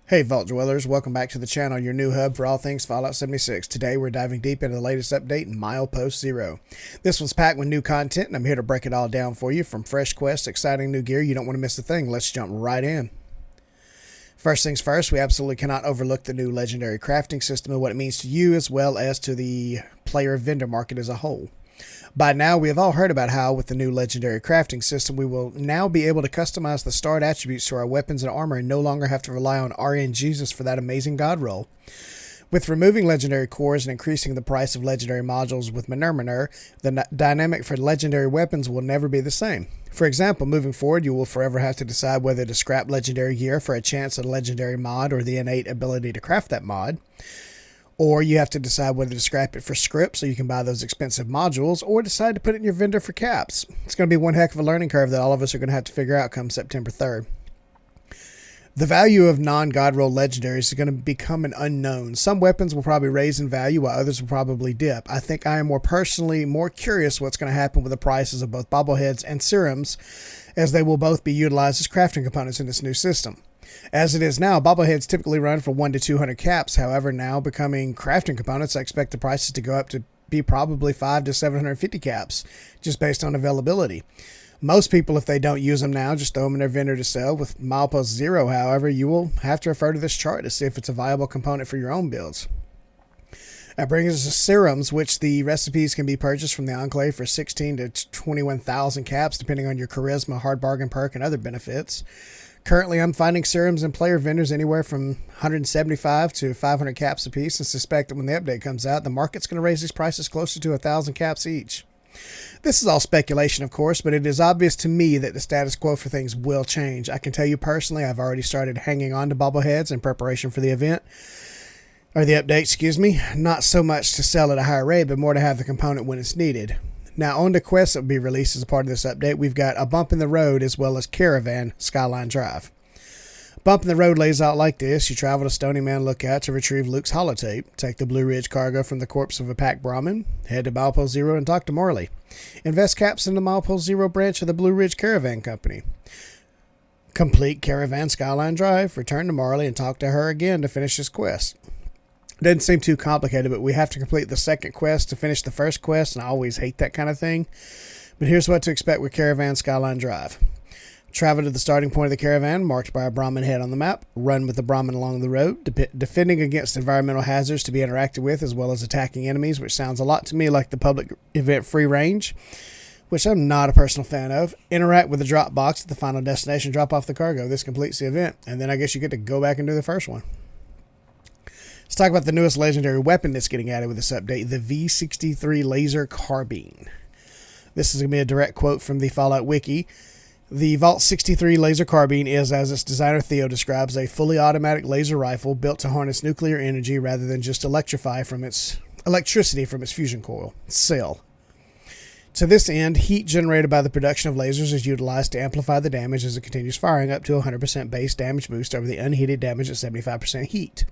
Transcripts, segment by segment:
Hey Vault Dwellers, welcome back to the channel, your new hub for all things Fallout 76. Today we're diving deep into the latest update in Milepost Zero. This one's packed with new content and I'm here to break it all down for you. From fresh quests, exciting new gear, you don't want to miss a thing. Let's jump right in. First things first, we absolutely cannot overlook the new legendary crafting system and what it means to you as well as to the player vendor market as a whole. By now, we have all heard about how, with the new legendary crafting system, we will now be able to customize the starred attributes to our weapons and armor and no longer have to rely on RNGesus for that amazing god roll. With removing legendary cores and increasing the price of legendary modules with Manur, the dynamic for legendary weapons will never be the same. For example, moving forward, you will forever have to decide whether to scrap legendary gear for a chance at a legendary mod or the innate ability to craft that mod. Or you have to decide whether to scrap it for script so you can buy those expensive modules, or decide to put it in your vendor for caps. It's going to be one heck of a learning curve that all of us are going to have to figure out come September 3rd. The value of non-god roll legendaries is going to become an unknown. Some weapons will probably raise in value while others will probably dip. I think I am more curious what's going to happen with the prices of both bobbleheads and serums, as they will both be utilized as crafting components in this new system. As it is now, bobbleheads typically run for 1 to 200 caps. However, now becoming crafting components, I expect the prices to go up to be probably 5 to 750 caps, just based on availability. Most people, if they don't use them now, just throw them in their vendor to sell. With Milepost Zero, however, you will have to refer to this chart to see if it's a viable component for your own builds. That brings us to serums, which the recipes can be purchased from the Enclave for 16 to 21,000 caps, depending on your charisma, hard bargain perk, and other benefits. Currently, I'm finding serums and player vendors anywhere from 175 to 500 caps a piece, and suspect that when the update comes out, the market's going to raise these prices closer to 1,000 caps each. This is all speculation, of course, but it is obvious to me that the status quo for things will change. I can tell you personally, I've already started hanging on to bobbleheads in preparation for the event, or the update, excuse me. Not so much to sell at a higher rate, but more to have the component when it's needed. Now, on to quests that will be released as a part of this update, we've got a Bump in the Road as well as Caravan Skyline Drive. Bump in the Road lays out like this. You travel to Stony Man Lookout to retrieve Luke's holotape, take the Blue Ridge cargo from the corpse of a packed Brahmin, head to Milepost Zero and talk to Marley. Invest caps in the Milepost Zero branch of the Blue Ridge Caravan Company. Complete Caravan Skyline Drive, return to Marley and talk to her again to finish this quest. Doesn't seem too complicated, but we have to complete the second quest to finish the first quest, and I always hate that kind of thing. But here's what to expect with Caravan Skyline Drive. Travel to the starting point of the caravan, marked by a Brahmin head on the map. Run with the Brahmin along the road, defending against environmental hazards to be interacted with, as well as attacking enemies, which sounds a lot to me like the public event Free Range, which I'm not a personal fan of. Interact with the drop box at the final destination, drop off the cargo. This completes the event, and then I guess you get to go back and do the first one. Let's talk about the newest legendary weapon that's getting added with this update, the V63 Laser Carbine. This is going to be a direct quote from the Fallout Wiki. The Vault 63 Laser Carbine is, as its designer Theo describes, a fully automatic laser rifle built to harness nuclear energy rather than just electricity from its fusion coil cell. To this end, heat generated by the production of lasers is utilized to amplify the damage as it continues firing up to a 100% base damage boost over the unheated damage at 75% heat.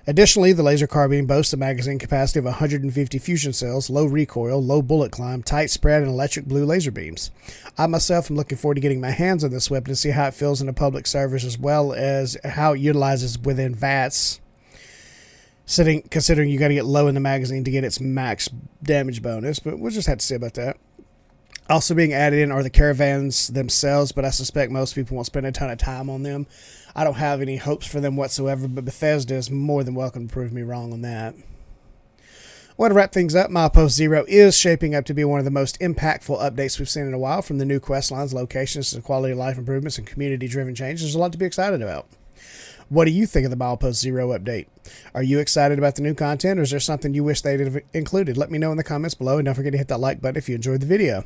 Additionally, the laser carbine boasts a magazine capacity of 150 fusion cells, low recoil, low bullet climb, tight spread, and electric blue laser beams. I myself am looking forward to getting my hands on this weapon to see how it feels in a public service as well as how it utilizes within VATS, considering you got to get low in the magazine to get its max damage bonus, but we'll just have to see about that. Also being added in are the caravans themselves, but I suspect most people won't spend a ton of time on them. I don't have any hopes for them whatsoever, but Bethesda is more than welcome to prove me wrong on that. Well, to wrap things up, Milepost Zero is shaping up to be one of the most impactful updates we've seen in a while, from the new quest lines, locations, to quality of life improvements and community-driven changes. There's a lot to be excited about. What do you think of the Milepost Zero update? Are you excited about the new content, or is there something you wish they'd have included? Let me know in the comments below, and don't forget to hit that like button if you enjoyed the video.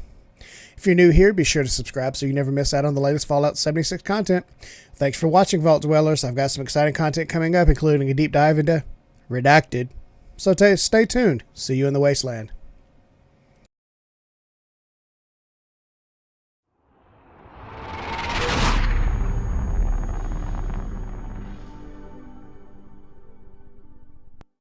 If you're new here, be sure to subscribe so you never miss out on the latest Fallout 76 content. Thanks for watching, Vault Dwellers. I've got some exciting content coming up, including a deep dive into Redacted. So stay tuned. See you in the Wasteland.